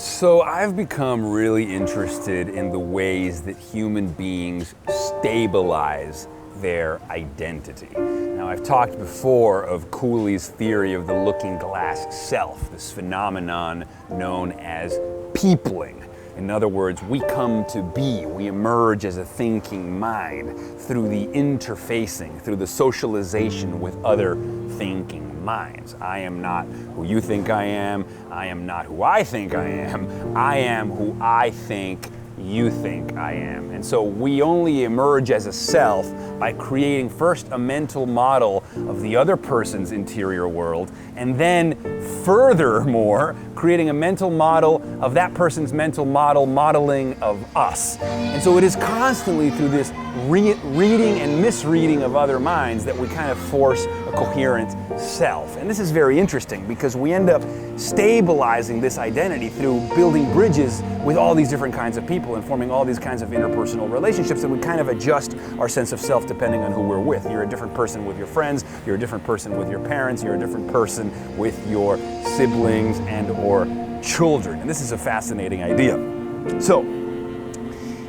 So I've become really interested in the ways that human beings stabilize their identity. Now, I've talked before of Cooley's theory of the looking glass self, this phenomenon known as peopling. In other words, we come to be, we emerge as a thinking mind through the interfacing, through the socialization with other thinking minds. I am not who you think I am not who I think I am who I think you think I am. And so we only emerge as a self by creating first a mental model of the other person's interior world, and then furthermore, creating a mental model of that person's mental model modeling of us. And so it is constantly through this reading and misreading of other minds that we kind of force a coherent self. And this is very interesting because we end up stabilizing this identity through building bridges with all these different kinds of people and forming all these kinds of interpersonal relationships, and we kind of adjust our sense of self depending on who we're with. You're a different person with your friends, you're a different person with your parents, you're a different person with your siblings and or children. And this is a fascinating idea. So,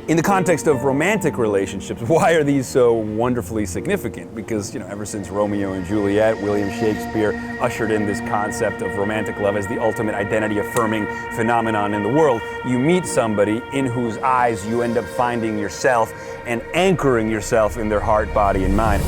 in the context of romantic relationships, why are these so wonderfully significant? Because, ever since Romeo and Juliet, William Shakespeare ushered in this concept of romantic love as the ultimate identity-affirming phenomenon in the world, you meet somebody in whose eyes you end up finding yourself and anchoring yourself in their heart, body, and mind.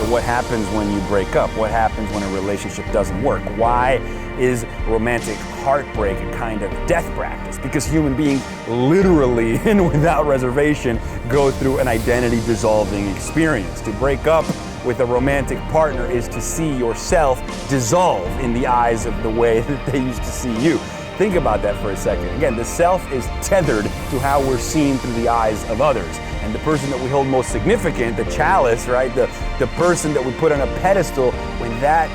What happens when you break up? What happens when a relationship doesn't work? Why is romantic heartbreak a kind of death practice? Because human beings literally and without reservation go through an identity dissolving experience. To break up with a romantic partner is to see yourself dissolve in the eyes of the way that they used to see you. Think about that for a second. Again, the self is tethered to how we're seen through the eyes of others. And the person that we hold most significant, the chalice, right? The person that we put on a pedestal, when that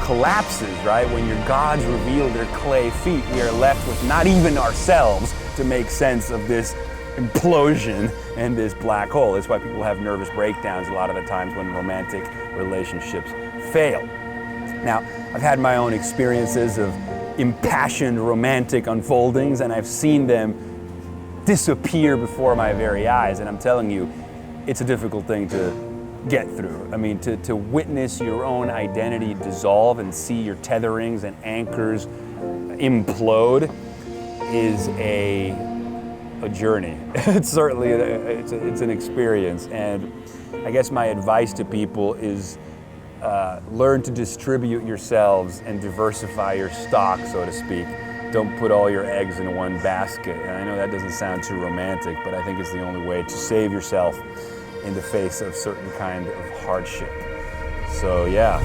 collapses, right? When your gods reveal their clay feet, we are left with not even ourselves to make sense of this implosion and this black hole. That's why people have nervous breakdowns a lot of the times when romantic relationships fail. Now, I've had my own experiences of impassioned romantic unfoldings, and I've seen them disappear before my very eyes, and I'm telling you, it's a difficult thing to get through. I mean, to witness your own identity dissolve and see your tetherings and anchors implode is a journey. It's certainly it's an experience, and I guess my advice to people is learn to distribute yourselves and diversify your stock, so to speak. Don't put all your eggs in one basket. And I know that doesn't sound too romantic, but I think it's the only way to save yourself in the face of certain kind of hardship. So yeah.